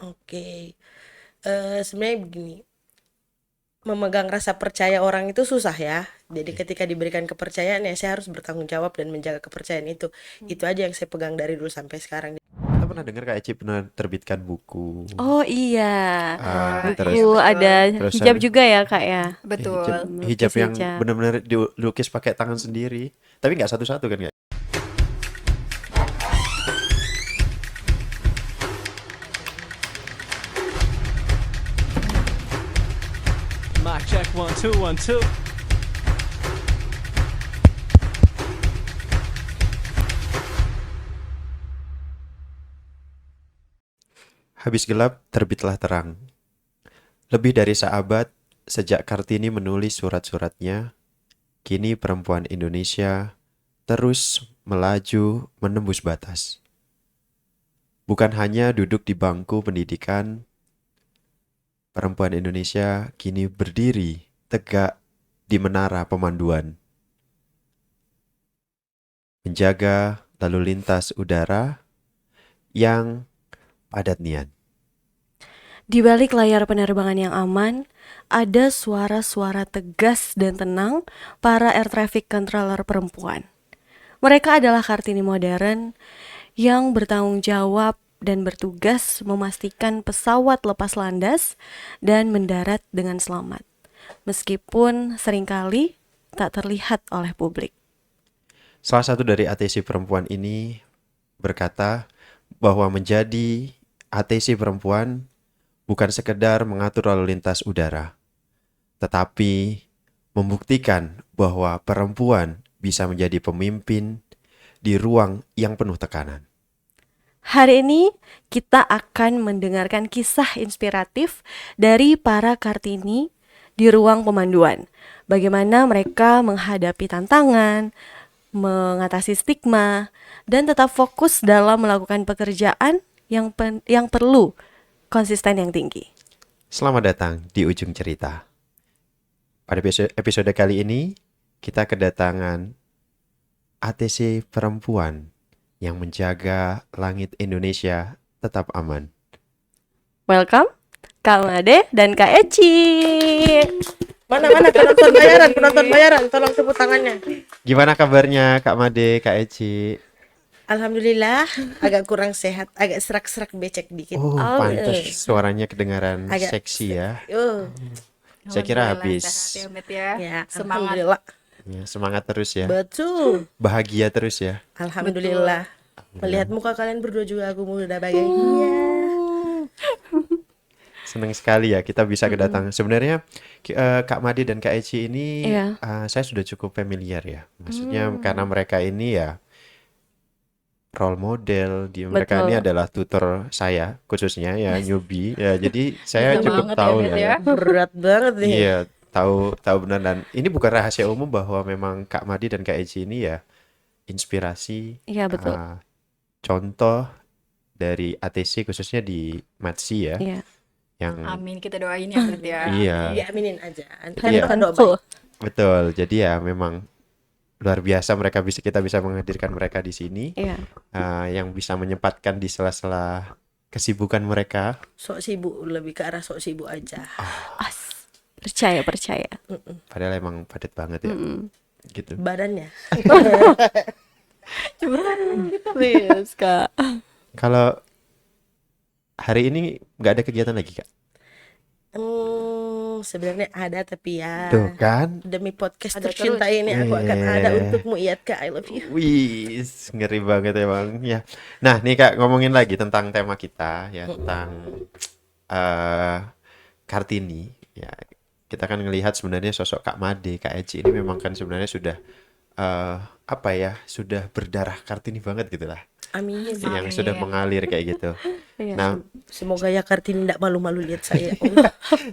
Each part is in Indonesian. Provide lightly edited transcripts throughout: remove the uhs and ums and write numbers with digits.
Oke. Sebenarnya begini, memegang rasa percaya orang itu susah ya. Jadi Oke. ketika diberikan kepercayaan ya saya harus bertanggung jawab dan menjaga kepercayaan itu. Itu aja yang saya pegang dari dulu sampai sekarang. Kita pernah dengar Kak Eci pernah terbitkan buku. Oh iya, buku Terus Iya betul. ada terus hijab ada juga ya Kak ya, hijab Betul. hijab melukis yang hijab. benar-benar dilukis pakai tangan sendiri. Tapi nggak satu-satu kan Kak? Mic check 1 2 1 2. Habis gelap, terbitlah terang. Lebih dari seabad sejak Kartini menulis surat-suratnya, kini perempuan Indonesia terus melaju menembus batas. Bukan hanya duduk di bangku pendidikan, perempuan Indonesia kini berdiri tegak di menara pemanduan, menjaga lalu lintas udara yang padat niat. Di balik layar penerbangan yang aman, ada suara-suara tegas dan tenang para air traffic controller perempuan. Mereka adalah Kartini modern yang bertanggung jawab dan bertugas memastikan pesawat lepas landas dan mendarat dengan selamat, meskipun seringkali tak terlihat oleh publik. Salah satu dari ATC perempuan ini berkata bahwa menjadi ATC perempuan bukan sekedar mengatur lalu lintas udara, tetapi membuktikan bahwa perempuan bisa menjadi pemimpin di ruang yang penuh tekanan. Hari ini kita akan mendengarkan kisah inspiratif dari para Kartini di ruang pemanduan. Bagaimana mereka menghadapi tantangan, mengatasi stigma, dan tetap fokus dalam melakukan pekerjaan yang perlu konsisten yang tinggi. Selamat datang di ujung cerita. Pada episode kali ini, kita kedatangan ATC perempuan yang menjaga langit Indonesia tetap aman. Welcome, Kak Made dan Kak Eci. Mana penonton bayaran, tolong tepuk tangannya. Gimana kabarnya Kak Made, Kak Eci? Alhamdulillah, agak kurang sehat, agak serak-serak becek dikit. Oh, Oh, pantas suaranya kedengaran Agak seksi ya. Saya kira Alhamdulillah habis. sehat ya, Met ya. Ya, Semangat. alhamdulillah. Ya, semangat terus ya. Betul. Bahagia terus ya. Alhamdulillah. Melihat muka kalian berdua juga aku mudah bahagia. Senang sekali ya kita bisa kedatangan. Sebenarnya Kak Made dan Kak Eci ini Iya. saya sudah cukup familiar ya. Maksudnya karena mereka ini ya role model, mereka ini Betul. adalah tutor saya khususnya ya newbie ya. Jadi saya Bisa cukup banget tahu Met lah ya. ya. Berat banget nih. Iya, tahu benar, dan ini bukan rahasia umum bahwa memang Kak Made dan Kak Eci ini ya inspirasi, Iya, betul. contoh dari ATC khususnya di Matsi ya, Iya. yang Amin, kita doain ya Met ya. iya, Diaminin aja. Iya. Kita doa Tentu. baik. betul. Jadi ya memang luar biasa kita bisa menghadirkan mereka di sini, Iya. yang bisa menyempatkan di sela-sela kesibukan mereka. Sok sibuk, lebih ke arah sok sibuk aja. As. Percaya. Padahal emang padat banget ya, gitu. Badannya. Serius, Kak. Kalau hari ini nggak ada kegiatan lagi Kak? Sebenarnya ada tapi ya Tuh kan? demi podcast Ada tercinta terus. ini aku akan ada Eh. untukmu Kak, I love you. Wih, ngeri banget emang ya. Nah, nih Kak, ngomongin lagi tentang tema kita ya, tentang eh Kartini ya. Kita kan ngelihat sebenarnya sosok Kak Made, Kak Eci ini memang kan sebenarnya sudah apa ya, sudah berdarah Kartini banget gitu lah. Amin. Yang sudah mengalir kayak gitu. Iya. Nah, Semoga ya Kartini tidak malu-malu lihat saya.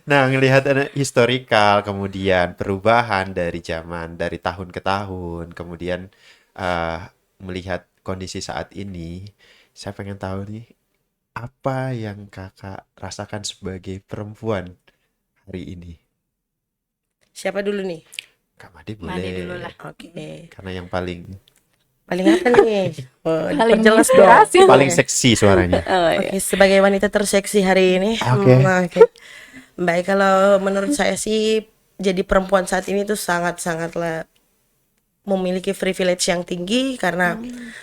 ngelihat ada historikal, kemudian perubahan dari tahun ke tahun, kemudian melihat kondisi saat ini, saya pengen tahu nih, apa yang kakak rasakan sebagai perempuan hari ini? Siapa dulu nih? Kak Made Made dulu boleh, lah. Oke. karena yang paling Paling apa nih? Paling Perjelas menginspirasi. dong. Paling seksi suaranya. Oh, iya. Oke, sebagai wanita terseksi hari ini. Oke. Oke. Baik, kalau menurut saya sih jadi perempuan saat ini tuh sangat-sangatlah memiliki privilege yang tinggi karena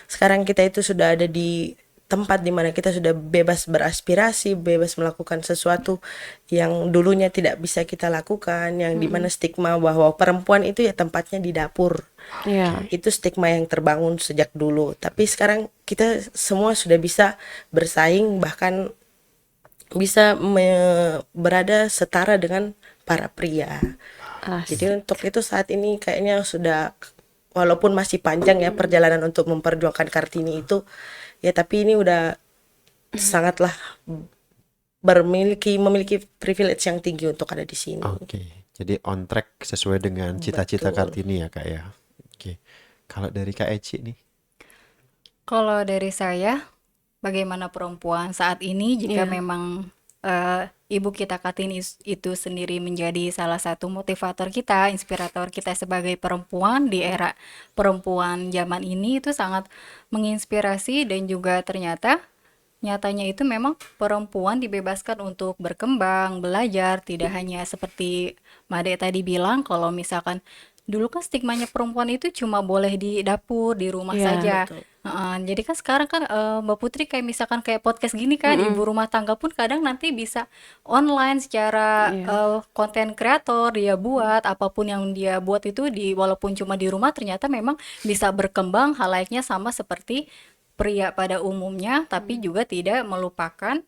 sekarang kita itu sudah ada di tempat di mana kita sudah bebas beraspirasi, bebas melakukan sesuatu yang dulunya tidak bisa kita lakukan, yang dimana stigma bahwa perempuan itu ya tempatnya di dapur. Iya. Itu stigma yang terbangun sejak dulu. Tapi sekarang kita semua sudah bisa bersaing, bahkan bisa berada setara dengan para pria. Jadi untuk itu saat ini kayaknya sudah, walaupun masih panjang ya perjalanan untuk memperjuangkan Kartini itu, ya tapi ini udah sangatlah memiliki privilege yang tinggi untuk ada di sini. Oke. Jadi on track sesuai dengan cita-cita Betul. Kartini ya Kak ya. Oke. Kalau dari Kak Eci nih. Kalau dari saya, bagaimana perempuan saat ini jika Iya. memang Ibu kita Kartini itu sendiri menjadi salah satu motivator kita, inspirator kita sebagai perempuan di era perempuan zaman ini itu sangat menginspirasi dan juga ternyata nyatanya itu memang perempuan dibebaskan untuk berkembang, belajar, tidak hanya seperti Made tadi bilang kalau misalkan dulu kan stigmanya perempuan itu cuma boleh di dapur, di rumah Iya, saja. betul. Jadi kan sekarang kan Mbak Putri kayak misalkan kayak podcast gini kan, ibu rumah tangga pun kadang nanti bisa online secara Iya. konten kreator dia buat apapun yang dia buat itu walaupun cuma di rumah ternyata memang bisa berkembang halayaknya sama seperti pria pada umumnya, tapi juga tidak melupakan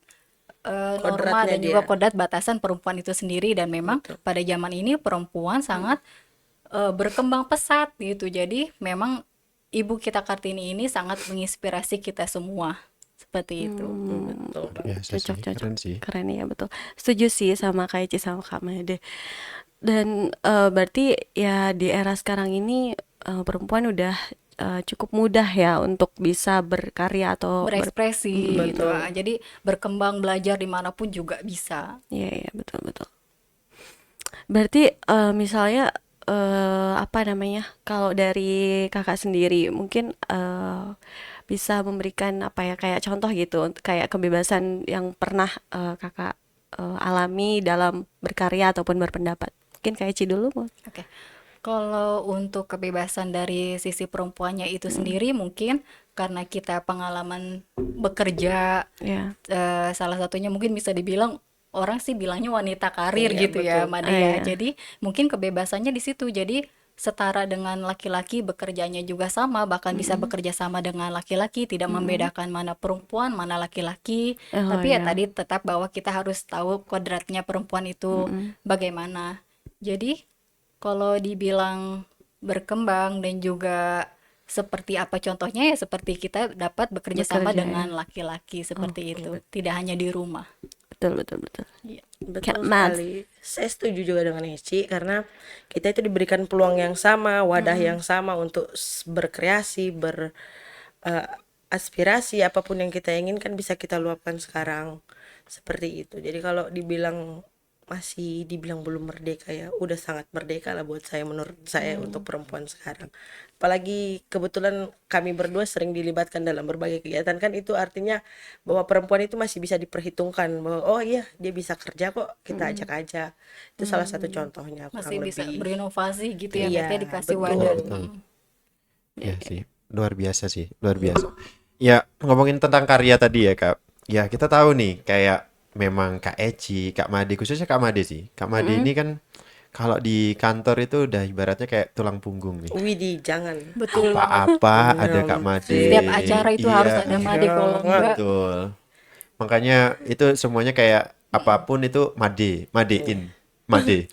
norma Kodratnya dan juga dia. kodrat batasan perempuan itu sendiri dan memang Betul. pada zaman ini perempuan sangat berkembang pesat gitu. Jadi memang Ibu kita Kartini ini sangat menginspirasi kita semua. Seperti itu. Betul. Biasa sih. Cocok. Keren sih. Keren ya, betul. Setuju sih sama Kak Eci sama Kak Made. Dan berarti ya di era sekarang ini perempuan udah cukup mudah ya untuk bisa berkarya atau Berekspresi gitu. Betul. Jadi berkembang belajar dimanapun juga bisa. Iya, iya, betul, betul. Berarti misalnya apa namanya? Kalau dari kakak sendiri mungkin bisa memberikan apa ya kayak contoh gitu, kayak kebebasan yang pernah kakak alami dalam berkarya ataupun berpendapat. Mungkin kayak Ci dulu mau. Oke. Kalau untuk kebebasan dari sisi perempuannya itu sendiri mungkin karena kita pengalaman bekerja Ya. salah satunya mungkin bisa dibilang orang sih bilangnya wanita karir Iya, gitu ya, betul. Made ya. Iya. Jadi mungkin kebebasannya di situ. Jadi setara dengan laki-laki bekerjanya juga sama, bahkan bisa bekerja sama dengan laki-laki, tidak membedakan mana perempuan, mana laki-laki. Oh, Tapi ya iya. tadi tetap bahwa kita harus tahu kodratnya perempuan itu bagaimana. Jadi kalau dibilang berkembang dan juga seperti apa contohnya ya seperti kita dapat bekerja sama Bekerja, dengan laki-laki seperti itu, tidak hanya di rumah. Betul, betul, betul. Betul Kayak Mas. sekali. Saya setuju juga dengan Heci karena kita itu diberikan peluang yang sama, wadah yang sama untuk berkreasi, aspirasi apapun yang kita inginkan bisa kita luapkan sekarang. Seperti itu. Jadi kalau masih dibilang belum merdeka ya, udah sangat merdeka lah buat saya, menurut saya untuk perempuan sekarang. Apalagi kebetulan kami berdua sering dilibatkan dalam berbagai kegiatan, kan itu artinya bahwa perempuan itu masih bisa diperhitungkan bahwa oh iya dia bisa kerja kok, kita ajak aja. Itu salah satu contohnya Masih kurang bisa lebih. berinovasi gitu ya, Iya, Mete dikasih betul. wadah. Betul. Ya sih, luar biasa sih, luar biasa. Ya, ngomongin tentang karya tadi ya, Kak. Ya, kita tahu nih, kayak memang Kak Eci, Kak Made, khususnya Kak Made sih. Kak Made ini kan kalau di kantor itu udah ibaratnya kayak tulang punggung nih. Widih, jangan. Betul. Apa-apa ada Kak Made. Setiap acara itu harus ada Made, kalau enggak Betul. Makanya itu semuanya kayak apapun itu Made, Madein. Madein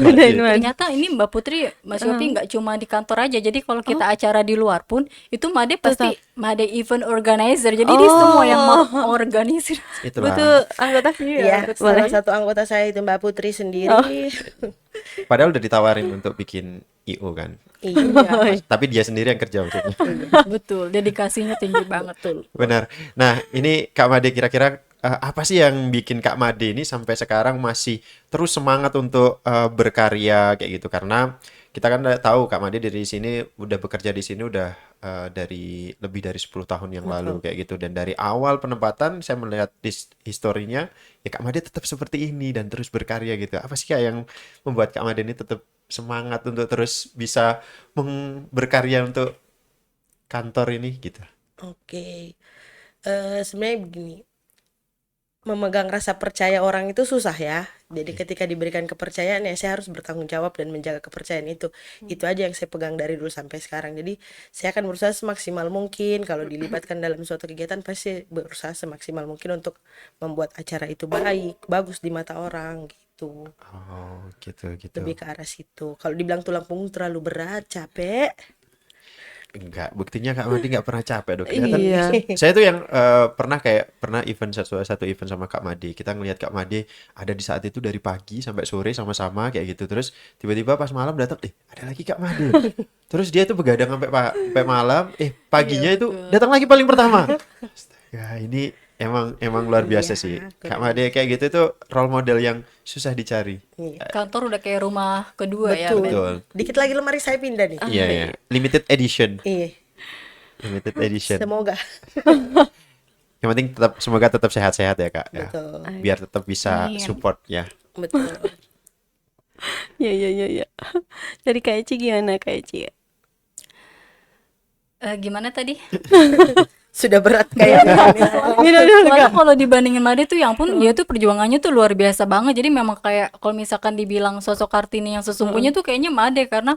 Made. ternyata ini Mbak Putri, Mas Yofi nggak cuma di kantor aja. Jadi kalau kita acara di luar pun itu Made pasti Made event organizer. Jadi dia semua yang mau organisir. Itulah. Betul, anggota Ya, salah satu anggota saya itu Mbak Putri sendiri. Padahal udah ditawarin untuk bikin IO kan. Iya, Tapi dia sendiri yang kerja maksudnya. Betul, dedikasinya tinggi banget. betul. Benar. Nah, ini Kak Made kira-kira apa sih yang bikin Kak Made ini sampai sekarang masih terus semangat untuk berkarya kayak gitu? Karena kita kan udah tahu Kak Made dari sini udah bekerja di sini udah dari lebih dari 10 tahun yang lalu Betul. kayak gitu, dan dari awal penempatan saya melihat historinya ya Kak Made tetap seperti ini dan terus berkarya gitu. Apa sih Kak yang membuat Kak Made ini tetap semangat untuk terus bisa berkarya untuk kantor ini gitu? Oke. Sebenarnya begini, memegang rasa percaya orang itu susah ya. Jadi ketika diberikan kepercayaan ya saya harus bertanggung jawab dan menjaga kepercayaan itu. Itu aja yang saya pegang dari dulu sampai sekarang. Jadi saya akan berusaha semaksimal mungkin kalau dilibatkan dalam suatu kegiatan pasti berusaha semaksimal mungkin untuk membuat acara itu baik, bagus di mata orang gitu. Oh, gitu gitu. Lebih ke arah situ. Kalau dibilang tulang punggung terlalu berat, capek. Enggak, buktinya Kak Made nggak pernah capek dong. Kelihatan. Iya. Saya tuh yang pernah event satu event sama Kak Made. Kita ngelihat Kak Made ada di saat itu dari pagi sampai sore sama-sama kayak gitu. Terus tiba-tiba pas malam datang, ada lagi Kak Made. Terus dia tuh begadang sampai malam, paginya Iya itu betul. datang lagi paling pertama. Astaga, ini emang luar biasa Iya, sih. Kak keren. Made kayak gitu tuh role model yang susah dicari. Iya. Kantor udah kayak rumah kedua ya, Betul. Ben. Betul. Dikit lagi lemari saya pindah nih. Iya ya. Limited edition. Iya, Limited edition. semoga. Yang penting semoga tetap sehat-sehat ya Kak ya. Betul. Biar tetap bisa Amin. support ya. Betul. Ya ya ya ya. Dari Kak Eci gimana Kak Eci? Gimana tadi? Sudah berat kayaknya. Soalnya kalau dibandingin Made tuh yang pun dia tuh perjuangannya tuh luar biasa banget. Jadi memang kayak kalau misalkan dibilang sosok Kartini yang sesungguhnya tuh kayaknya Made karena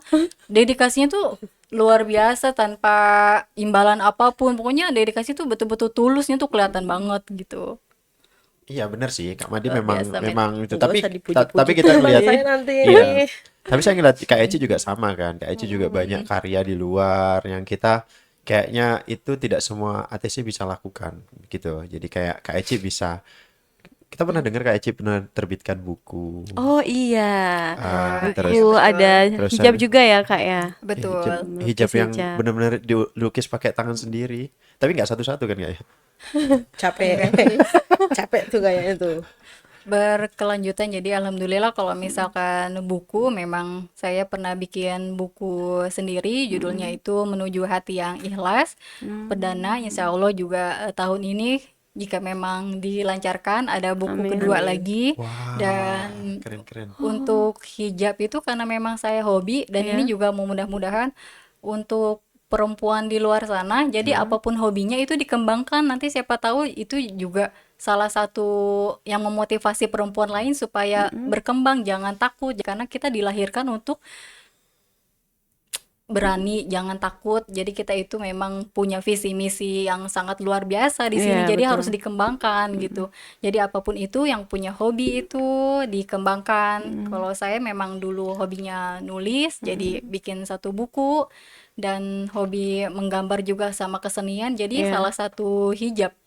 dedikasinya tuh luar biasa tanpa imbalan apapun. Pokoknya dedikasi tuh betul-betul tulusnya tuh kelihatan banget gitu. Iya benar sih Kak Madi Luar memang biasa, men. memang itu, Nggak tapi usah dipuji-puji tapi kita teman ngelihat saya nanti iya, ini. tapi saya ngeliat Kak Eci juga sama kan. Kak Eci juga banyak karya di luar yang kita kayaknya itu tidak semua ATC bisa lakukan gitu. Jadi kayak Kak Eci bisa, kita pernah dengar Kak Eci pernah terbitkan buku. Oh iya. Terus Buku ada terus hijab ada- juga ya Kak ya. Betul. hijab yang hijab. benar-benar dilukis pakai tangan sendiri, tapi nggak satu-satu kan Kak ya? Capek. Capek tuh kayaknya tuh. Berkelanjutan, jadi alhamdulillah kalau misalkan buku memang saya pernah bikin buku sendiri, judulnya itu Menuju Hati yang Ikhlas. Perdana insya Allah juga tahun ini jika memang dilancarkan ada buku Amin. kedua lagi. Wah, Dan keren-keren. untuk hijab itu karena memang saya hobi dan Iya. ini juga mudah-mudahan untuk perempuan di luar sana, jadi apapun hobinya itu dikembangkan, nanti siapa tahu itu juga salah satu yang memotivasi perempuan lain supaya berkembang, jangan takut karena kita dilahirkan untuk berani, jangan takut. Jadi kita itu memang punya visi misi yang sangat luar biasa di sini. Iya, Jadi betul. harus dikembangkan gitu. Jadi apapun itu yang punya hobi itu dikembangkan. Kalau saya memang dulu hobinya nulis, jadi bikin satu buku dan hobi menggambar juga sama kesenian. Jadi Iya. salah satu hijab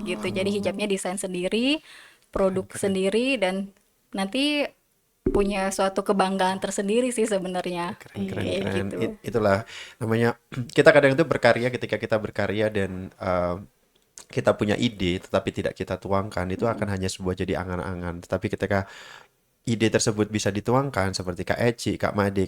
gitu. Jadi hijabnya desain sendiri, produk sendiri dan nanti punya suatu kebanggaan tersendiri sih sebenarnya. Keren. Gitu. Itulah namanya kita kadang itu berkarya, ketika kita berkarya dan kita punya ide tetapi tidak kita tuangkan, itu akan hanya sebuah jadi angan-angan. Tetapi ketika ide tersebut bisa dituangkan seperti Kak Eci, Kak Made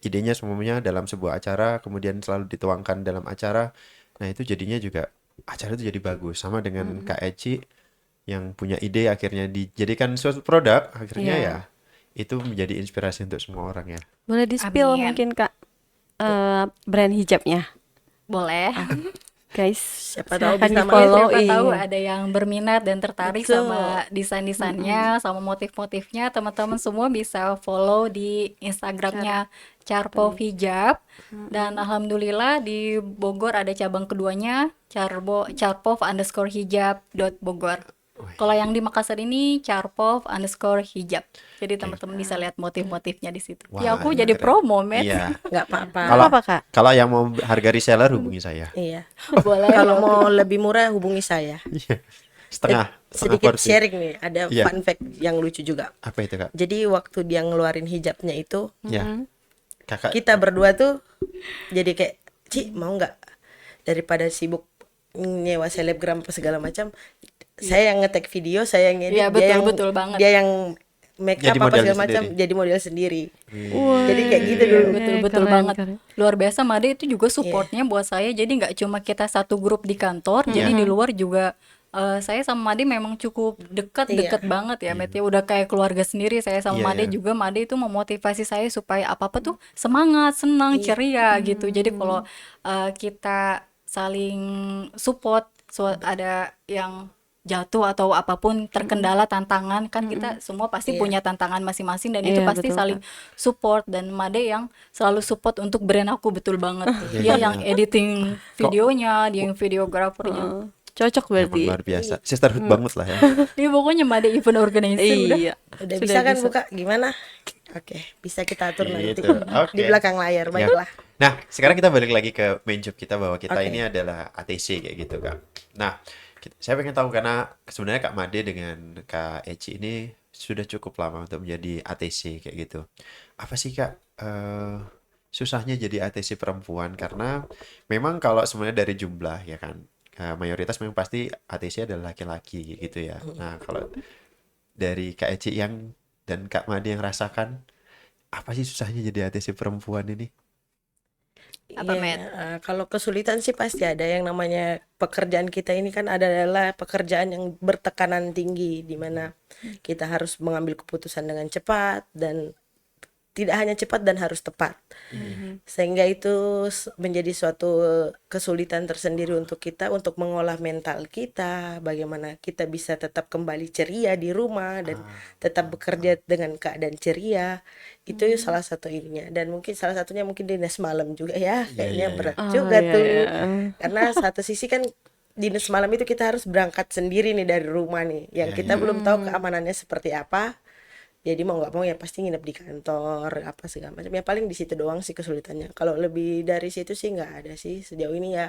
idenya semuanya dalam sebuah acara kemudian selalu dituangkan dalam acara. Nah, itu jadinya juga acara itu jadi bagus. Sama dengan Kak Eci yang punya ide akhirnya dijadikan suatu produk, akhirnya Iya. ya itu menjadi inspirasi untuk semua orang ya. Boleh di-spill Amin. mungkin Kak brand hijabnya. Boleh. Guys, Siapa tahu silahkan bisa di-follow. Siapa tahu Iya. ada yang berminat dan tertarik Betul. sama desain-desainnya, sama motif-motifnya, teman-teman semua bisa follow di Instagramnya Carpov Hijab. Dan alhamdulillah di Bogor ada cabang keduanya, carpov_hijab.bogor. Kalau yang di Makassar ini carpov_hijab. Jadi teman-teman bisa lihat motif-motifnya di situ. Wah, Ya aku ini jadi keren. promo, Met. Iya. Nggak apa-apa. Kalau apa Kak? Kalau yang mau harga reseller hubungi saya. Iya. Boleh. Kalau mau lebih murah hubungi saya. Iya. Setengah Sedikit porsi. sharing nih, ada Iya. fun fact yang lucu juga. Apa itu Kak? Jadi waktu dia ngeluarin hijabnya itu, Ya. Kakak kita berdua tuh jadi kayak, Ci mau nggak daripada sibuk nyewa selebgram apa segala macam, saya yang nge-tag video, saya yang edit, Iya, betul banget. dia yang make Jadi up apa modelnya segala macam, sendiri. jadi model sendiri. Wah, Jadi kayak gitu dulu. Betul keren, banget. keren. Luar biasa Made itu juga supportnya buat saya. Jadi nggak cuma kita satu grup di kantor, jadi di luar juga saya sama Made memang cukup dekat banget ya, Met ya. Udah kayak keluarga sendiri saya sama Iya, Made iya. juga. Made itu memotivasi saya supaya apa-apa tuh semangat, senang, ceria gitu. Jadi kalau kita saling support, ada yang jatuh atau apapun terkendala tantangan kan kita semua pasti Iya. punya tantangan masing-masing dan itu Iya, pasti betul, saling support dan Made yang selalu support untuk brand aku betul banget. Iya, Dia iya. yang editing videonya, dia yang videografernya. Cocok Emang berarti. luar biasa. Sisterhood banget lah ya. Iya pokoknya Made event organizer udah. Iya. Udah Sudah bisa kan bisa. buka gimana? Oke, bisa kita atur nanti Gitu, oke. di belakang layar. Baiklah. Nah, sekarang kita balik lagi ke main job kita bahwa kita Oke. ini adalah ATC kayak gitu, Kak. Nah, saya pengen tahu karena sebenarnya Kak Made dengan Kak Eci ini sudah cukup lama untuk menjadi ATC kayak gitu. Apa sih Kak susahnya jadi ATC perempuan? Karena memang kalau sebenarnya dari jumlah ya kan, mayoritas memang pasti ATC adalah laki-laki gitu ya. Nah, kalau dari Kak Eci yang dan Kak Made yang rasakan, apa sih susahnya jadi ATC perempuan ini? Apa, Iya, Met? kalau kesulitan sih pasti ada. Yang namanya pekerjaan kita ini kan adalah pekerjaan yang bertekanan tinggi, di mana kita harus mengambil keputusan dengan cepat dan tidak hanya cepat dan harus tepat. Sehingga itu menjadi suatu kesulitan tersendiri untuk kita untuk mengolah mental kita, bagaimana kita bisa tetap kembali ceria di rumah dan tetap bekerja dengan keadaan ceria. Itu salah satu ininya. Dan mungkin salah satunya mungkin dinas malam juga ya, kayaknya berat juga iya, tuh. iya. Karena satu sisi kan dinas malam itu kita harus berangkat sendiri nih dari rumah nih, yang Iya, kita iya. belum tahu keamanannya seperti apa. Jadi mau nggak mau ya pasti nginep di kantor apa segala macam. Ya paling di situ doang sih kesulitannya. Kalau lebih dari situ sih nggak ada sih sejauh ini ya.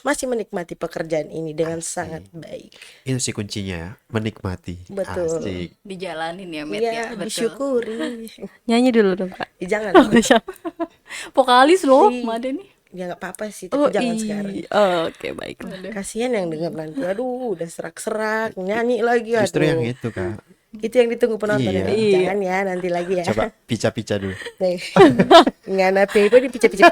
Masih menikmati pekerjaan ini dengan sangat baik. Itu sih kuncinya ya, menikmati. Betul. Asik. Dijalanin ya, Met Iya, ya, betul. disyukuri. Nyanyi dulu dong, Kak. Jangan. Vokalis loh, Ih, Made nih. ya nggak apa-apa sih, tapi jangan sekarang. Oke, baiklah. Kasihan yang dengar nanti. Aduh, udah serak-serak nyanyi lagi. Justru yang Aduh. itu Kak. Itu yang ditunggu penonton Iya. ya. Iya. Jangan ya, nanti lagi ya. Coba pica-pica dulu. Nih. Ngana Pebo di pica-pica.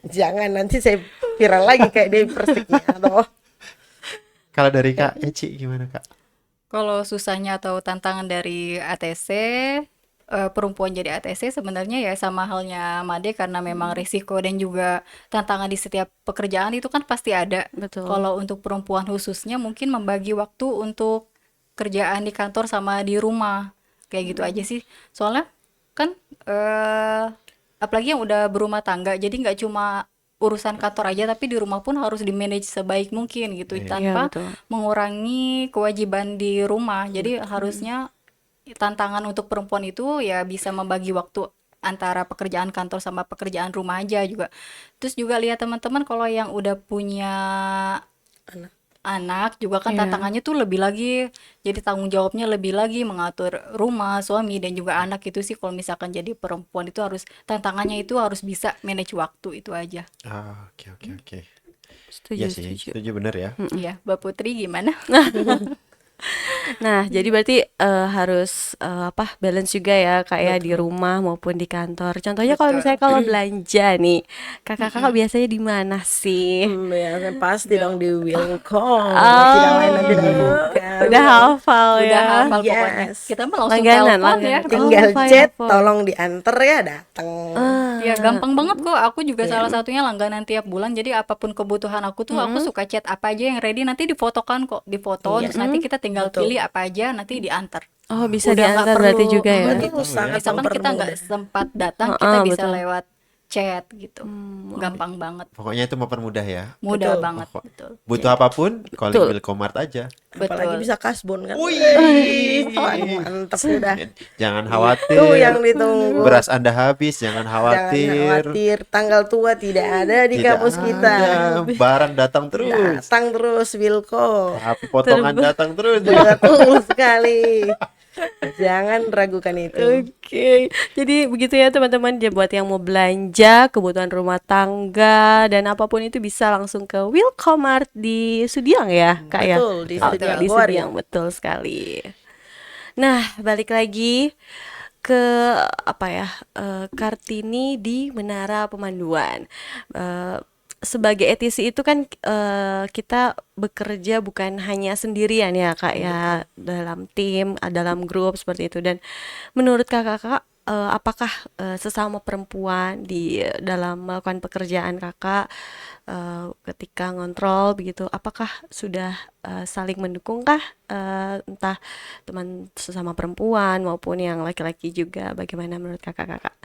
Jangan nanti saya viral lagi kayak di Persiknya atau Kalau dari Kak Eci gimana Kak? Kalau susahnya atau tantangan dari ATC, perempuan jadi ATC sebenarnya ya sama halnya Made karena memang risiko dan juga tantangan di setiap pekerjaan itu kan pasti ada. Betul. Kalau untuk perempuan khususnya mungkin membagi waktu untuk kerjaan di kantor sama di rumah. Kayak gitu aja sih. Soalnya kan apalagi yang udah berumah tangga, jadi nggak cuma urusan kantor aja tapi di rumah pun harus di-manage sebaik mungkin gitu Iya. tanpa Iya, betul. mengurangi kewajiban di rumah. Jadi harusnya tantangan untuk perempuan itu ya bisa membagi waktu antara pekerjaan kantor sama pekerjaan rumah aja juga. Terus juga lihat teman-teman kalau yang udah punya anak juga kan Iya. tantangannya tuh lebih lagi, jadi tanggung jawabnya lebih lagi mengatur rumah, suami dan juga anak itu sih kalau misalkan jadi perempuan itu harus tantangannya itu harus bisa manage waktu itu aja. Oke oke oke. Setuju, Iya sih, setuju. setuju bener ya. Iya, Mbak Putri gimana? Nah, jadi berarti harus balance juga ya kayak di rumah maupun di kantor. Contohnya kalau Betul. misalnya kalau belanja nih, kakak-kakak biasanya di mana sih? ya kan pasti dong di Wilcom. Oh, Tidak lain dan tidak bukan. Udah hafal Udah ya. hafal pokoknya. Yes. Kita mah langsung Langganan, telepon ya. langganan. Tinggal Oh, chat, fine, tolong diantar ya datang. Ya gampang banget kok. Aku juga salah satunya langganan tiap bulan. Jadi apapun kebutuhan aku tuh aku suka chat apa aja yang ready nanti difotokan kok, difoto terus nanti kita tinggal Betul. pilih apa aja nanti diantar. Oh, bisa Udah nggak diantar berarti perlu, juga ya. Betul, sangat Misalkan kita nggak mempermudah. sempat datang, kita bisa betul. lewat chat gitu. Gampang banget, Pokoknya itu mempermudah ya. mudah Betul. banget, Pokok- betul. Butuh apapun, calling Betul. Wilcomart aja. Apalagi Betul. bisa kasbon kan. Wih. Mantap udah. Jangan khawatir. Itu yang ditunggu. Beras Anda habis, jangan Jangan khawatir. khawatir, tanggal tua tidak ada di Tidak kampus kita. ada. Barang datang terus. Datang terus Wilco. Tapi potongan datang terus. Betul sekali. Jangan ragukan itu. Oke, jadi begitu ya teman-teman. Jadi buat yang mau belanja kebutuhan rumah tangga dan apapun itu bisa langsung ke Wilcomart di Sudiang ya, Kak ya. Betul, di Oke, Sudiang di Goar ya. Sudiang betul sekali. Nah, balik lagi ke apa ya, Kartini di Menara Pemanduan. Eh, Sebagai etisi itu kan kita bekerja bukan hanya sendirian ya Kak ya, dalam tim, dalam grup seperti itu. Dan menurut Kakak, apakah sesama perempuan di dalam melakukan pekerjaan Kakak ketika ngontrol begitu, apakah sudah saling mendukungkah, entah teman sesama perempuan maupun yang laki-laki juga, bagaimana menurut Kakak-Kakak?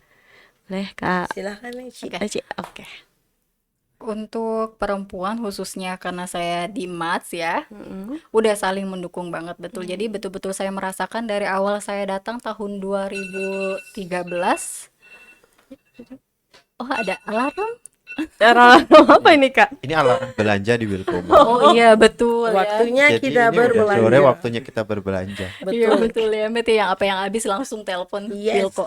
Boleh Kak Silahkan nih, Ci. Oke. Aci? Oke. Untuk perempuan khususnya karena saya di MATS ya, Mm-mm. udah saling mendukung banget betul. Jadi betul-betul saya merasakan dari awal saya datang tahun 2013. Oh, ada alarm? Cara apa ini Kak? Ini alarm belanja di Wilcomart. Oh iya betul ya. Waktunya Jadi kita ini udah sore, berbelanja. waktunya kita berbelanja. Iya Betul. betul ya. Berarti yang apa yang habis langsung telepon Yes. Wilko.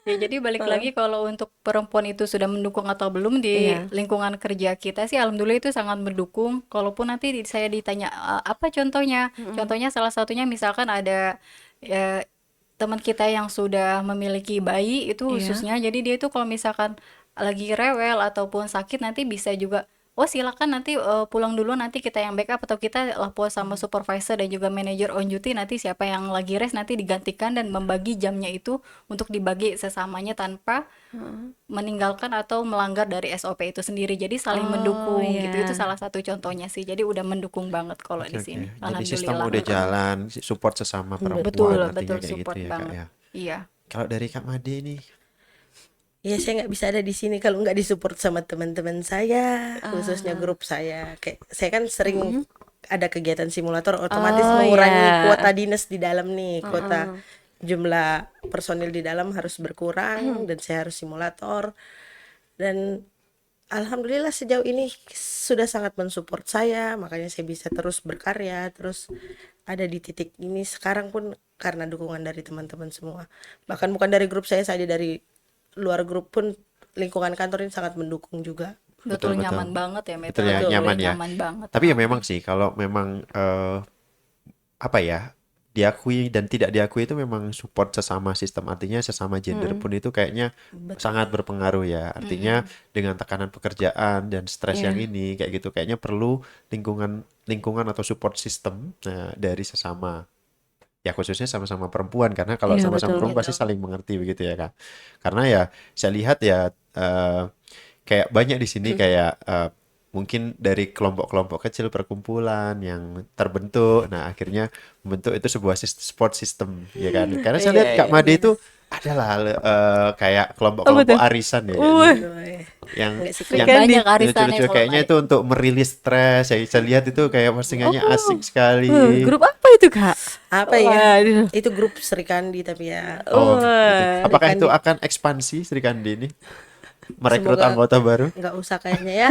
Ya, jadi balik lagi kalau untuk perempuan itu sudah mendukung atau belum di Iya. lingkungan kerja kita sih alhamdulillah itu sangat mendukung. Kalaupun nanti saya ditanya apa contohnya? Contohnya salah satunya misalkan ada ya, teman kita yang sudah memiliki bayi itu Iya. khususnya. Jadi dia itu kalau misalkan lagi rewel ataupun sakit nanti bisa juga oh silakan nanti pulang dulu nanti kita yang backup atau kita lapor sama supervisor dan juga manajer on duty nanti siapa yang lagi rest nanti digantikan dan membagi jamnya itu untuk dibagi sesamanya tanpa meninggalkan atau melanggar dari SOP itu sendiri. Jadi saling Oh, mendukung gitu. iya. Itu salah satu contohnya sih. Jadi udah mendukung banget kalau Oke, di oke. sini. Jadi sistem Alhamdulillah. udah jalan, support sesama perempuan Betul, artinya betul kayak gitu support ya Kak banget. ya. Iya. Kalau dari Kak Made nih, Ya saya nggak bisa ada di sini kalau nggak disupport sama teman-teman saya, khususnya grup saya. Kayak saya kan sering ada kegiatan simulator, otomatis Oh, mengurangi ya. kuota dinas di dalam nih, kuota jumlah personil di dalam harus berkurang dan saya harus simulator. Dan alhamdulillah sejauh ini sudah sangat mensupport saya, makanya saya bisa terus berkarya, terus ada di titik ini sekarang pun karena dukungan dari teman-teman semua. Bahkan bukan dari grup saya saja, dari luar grup pun lingkungan kantor ini sangat mendukung juga. Betul, Betul, nyaman betul. banget ya Meta. Betul ya, Betul, nyaman ya. nyaman banget. Tapi ya memang sih kalau memang apa ya, diakui dan tidak diakui itu memang support sesama sistem, artinya sesama gender pun itu kayaknya sangat berpengaruh ya. Artinya dengan tekanan pekerjaan dan stres yang ini kayak gitu kayaknya perlu lingkungan atau support system dari sesama, ya khususnya sama-sama perempuan, karena kalau Iya, sama-sama betul. perempuan pasti saling mengerti begitu ya Kak. Karena ya saya lihat ya kayak banyak di sini kayak mungkin dari kelompok-kelompok kecil perkumpulan yang terbentuk, nah akhirnya membentuk itu sebuah support system ya kan. Karena saya lihat Kak Made itu adalah kayak kelompok-kelompok betul. arisan ya, yang Enggak sih, yang Kan banyak arisannya lucu-lucu kalau kayaknya ada. itu untuk merilis stres. Saya lihat itu kayak postingannya asik sekali. Grup apa itu Kak? apa ya? Waduh. Itu grup Sri Kandi tapi ya Oh, gitu. Wah, Apakah Sri itu Kandi. akan ekspansi Sri Kandi ini? Merekrut Semoga anggota baru? nggak usah kayaknya ya.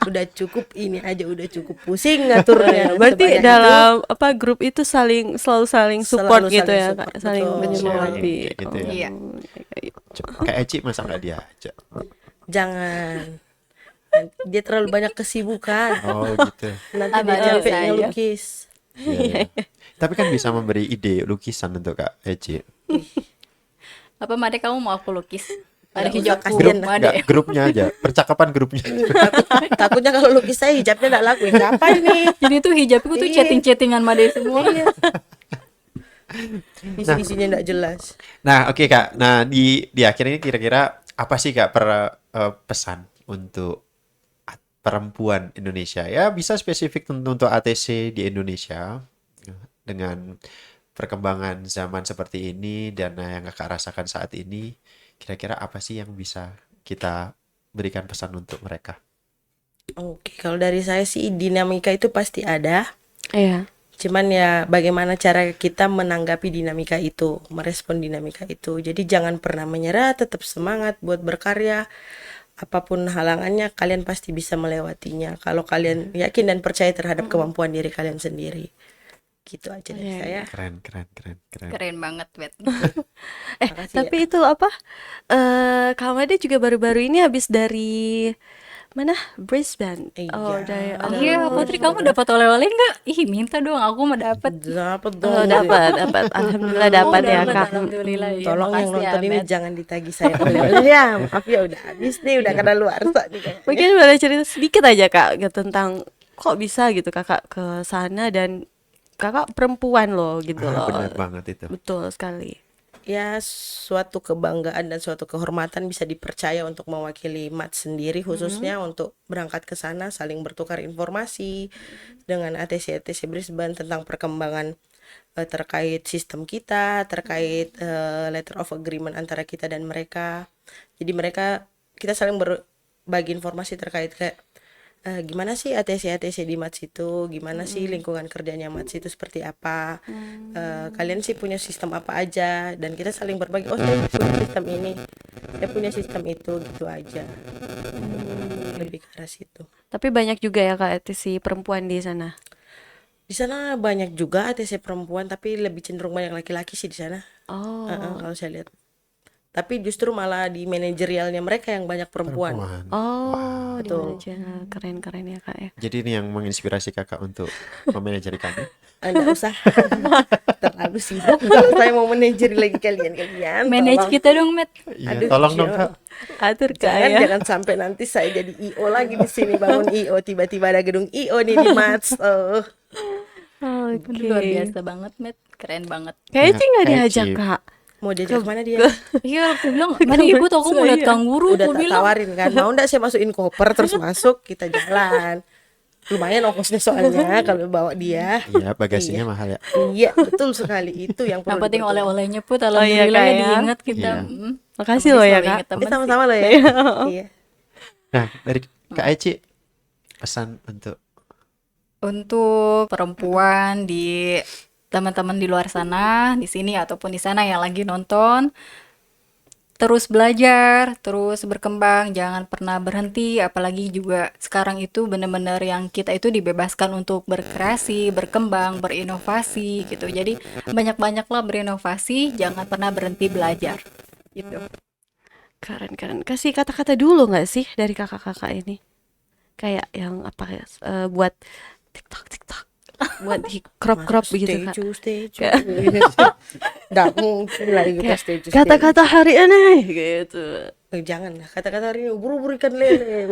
Udah cukup ini aja, udah cukup pusing ngaturnya. berarti Sebanyak itu. dalam apa grup itu selalu saling support Selalu gitu saling ya support, Kak, saling betul. menyemangati. Kayak gitu ya. Iya. Kayak Eci masa nggak diajak? Jangan. Dia terlalu banyak kesibukan. Oh gitu. Nanti dia Abang capeknya saya. lukis. Iya, iya. Tapi kan bisa memberi ide lukisan untuk Kak Eci. Apa Made kamu mau aku lukis? Ada Nggak usah, hijabku kasihan. Made. Nggak, grupnya aja, percakapan grupnya. Takutnya kalau lukis saya hijabnya nggak laku. Ya, apa ini? Jadi tuh hijabku tuh Iya. chatting-chattingan Made semua. Isi-isinya nggak jelas. Nah, oke Kak. Nah, di akhir ini kira-kira apa sih Kak pesan untuk perempuan Indonesia? Ya, bisa spesifik untuk ATC di Indonesia dengan perkembangan zaman seperti ini dan yang Kakak rasakan saat ini. Kira-kira apa sih yang bisa kita berikan pesan untuk mereka? Oke, kalau dari saya sih dinamika itu pasti ada. Iya. Cuman ya bagaimana cara kita menanggapi dinamika itu, merespon dinamika itu. Jadi jangan pernah menyerah, tetap semangat buat berkarya. Apapun halangannya, kalian pasti bisa melewatinya. Kalau kalian yakin dan percaya terhadap kemampuan diri kalian sendiri. Gitu aja dari Iya, saya. Keren. Keren banget, Bet. Makasih ya. Tapi itu apa? Kak Made juga baru-baru ini habis dari mana? Brisbane. Oh, Iya, dari Iya, Putri, kamu dapat oleh-oleh nggak? Ih, minta dong, aku mau dapat. dapat Oh, dong. dapat. Alhamdulillah dapat ya, dapat, Kak. alhamdulillah. Iya, Tolong yang makasih ya, nonton ini Bet. jangan ditagih saya oleh-oleh ya. Maaf ya udah habis nih, udah kada luar nih kayaknya. Mungkin boleh cerita sedikit aja, Kak, tentang kok bisa gitu Kakak ke sana, dan Kakak perempuan loh gitu loh. Benar banget itu. Betul sekali. Ya, suatu kebanggaan dan suatu kehormatan bisa dipercaya untuk mewakili MAT sendiri, khususnya untuk berangkat ke sana, saling bertukar informasi dengan ATC Brisbane tentang perkembangan terkait sistem kita, terkait letter of agreement antara kita dan mereka. Jadi kita saling berbagi informasi terkait kayak gimana sih ATC di MATS itu, gimana sih lingkungan kerjanya MATS itu seperti apa, kalian sih punya sistem apa aja, dan kita saling berbagi, oh saya punya sistem ini, saya punya sistem itu, gitu aja. Lebih ke arah situ. Tapi banyak juga ya Kak si perempuan di sana. Di sana banyak juga ATC perempuan, tapi lebih cenderung banyak laki-laki sih di sana. Oh, Kalau saya lihat. Tapi justru malah di manajerialnya mereka yang banyak perempuan. oh, di Betul. manajer. Keren ya Kak ya. Jadi ini yang menginspirasi kakak untuk memanajeri kamu. Nggak usah terlalu sibuk kalau saya mau manajeri lagi kalian. Manage Tolong. kita dong, Met. Iya, Aduh, tolong dong jangan. kak. Atur Kak ya. Jangan sampai nanti saya jadi IO lagi di sini, bangun IO, tiba-tiba ada gedung IO nih di MATS. Oke. Luar biasa banget, Met. Keren banget. Kayaknya sih nggak Kayak diajak Cip. Kak. Mau diajak kemana dia? Iya, aku bilang, mana ikut, aku mau lihat kanguru. Udah Aku tak bilang, tawarin kan, mau ndak saya masukin koper terus masuk, kita jalan. Lumayan ongkosnya soalnya kalau bawa dia. Iya, bagasinya mahal ya. Iya, betul sekali, itu yang yang perlu penting diperhatikan. oleh-olehnya pun iya, alhamdulillah Kak, ya ya. diingat kita. Iya. Makasih Aku loh ya selalu Kak. ingat temen sih. Sama-sama loh ya. Iya. Nah, dari Kak Eci, pesan untuk Untuk perempuan di teman-teman di luar sana, di sini ataupun di sana yang lagi nonton, terus belajar, terus berkembang, jangan pernah berhenti, apalagi juga sekarang itu benar-benar yang kita itu dibebaskan untuk berkreasi, berkembang, berinovasi gitu. Jadi banyak-banyaklah berinovasi, jangan pernah berhenti belajar. Gitu. Keren. Kasih kata-kata dulu nggak sih dari kakak-kakak ini? Kayak yang apa ya? Buat TikTok. Buat di crop begitu Kak. Stay true. Nggak mungkin lah kita Kayak stay true. kata-kata hari ini gitu. Jangan lah, kata-kata hari ini ubur-ubur ikan lele.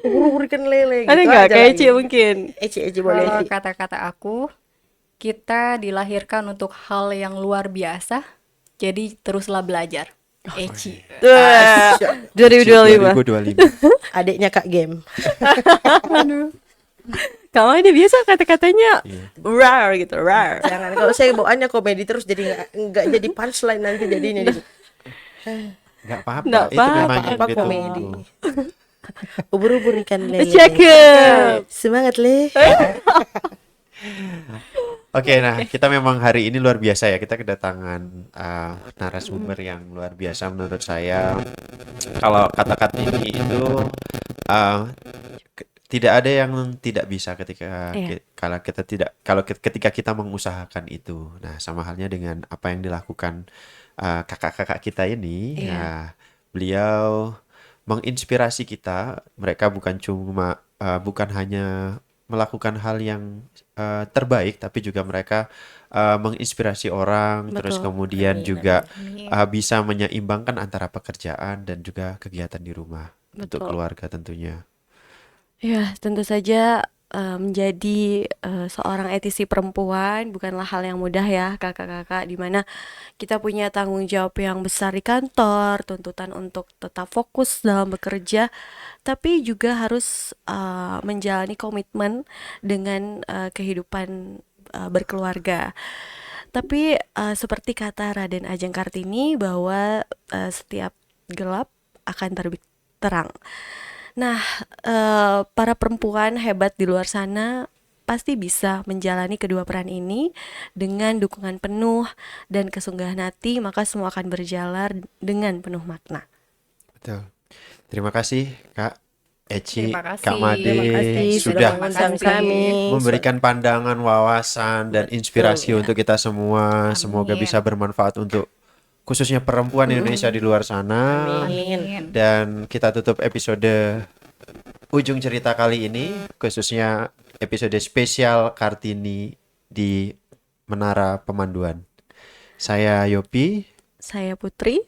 Ubur-ubur ikan lele. Ada gitu nggak aja kayak lagi. Cie mungkin? Eci boleh Kalau Eci. kata-kata aku, kita dilahirkan untuk hal yang luar biasa, jadi teruslah belajar. Eci. Wah, 2025. 2025. Adiknya Kak Game. Kamu ini biasa kata-katanya Iya. rar gitu, rar. Jangan, kalau saya bawaannya komedi terus jadi nggak jadi punchline nanti jadinya. Nggak apa-apa. Nggak Itu memang apa-apa, yang apa gitu. komedi. Ubur-ubur ikan lele. Cakep. Semangat Le. Oke, nah kita memang hari ini luar biasa ya. Kita kedatangan narasumber yang luar biasa menurut saya. Kalau kata-kata ini itu tidak ada yang tidak bisa ketika Iya. ketika kita mengusahakan itu. Nah, sama halnya dengan apa yang dilakukan kakak-kakak kita ini. Iya. Ya, beliau menginspirasi kita. Mereka bukan hanya melakukan hal yang terbaik, tapi juga mereka menginspirasi orang, terus Betul. kemudian Amin, juga Amin. bisa menyeimbangkan antara pekerjaan dan juga kegiatan di rumah untuk Betul. keluarga tentunya. Ya, tentu saja menjadi seorang etisi perempuan bukanlah hal yang mudah ya kakak-kakak, di mana kita punya tanggung jawab yang besar di kantor, tuntutan untuk tetap fokus dalam bekerja, tapi juga harus menjalani komitmen dengan kehidupan berkeluarga. Tapi seperti kata Raden Ajeng Kartini bahwa setiap gelap akan terbit terang. Nah, para perempuan hebat di luar sana pasti bisa menjalani kedua peran ini dengan dukungan penuh dan kesungguhan hati, maka semua akan berjalan dengan penuh makna. Betul. Terima kasih Kak Eci, Terima kasih. Kak Made Terima kasih sudah sudah mengundang Terima kasih. kami. memberikan pandangan, wawasan, dan Betul, inspirasi ya. untuk kita semua. Semoga Amin. bisa bermanfaat untuk khususnya perempuan Indonesia di luar sana. Amin. Amin. Dan kita tutup episode ujung cerita kali ini, khususnya episode spesial Kartini di Menara Pemanduan. Saya Yopi. Saya Putri,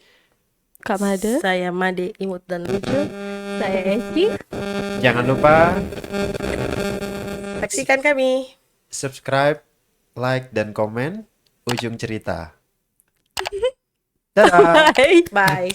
Kak Made. Saya Made, imut dan lucu. Saya Eci. Jangan lupa Saksikan kami. subscribe, like, dan komen ujung cerita. Dadah. Bye.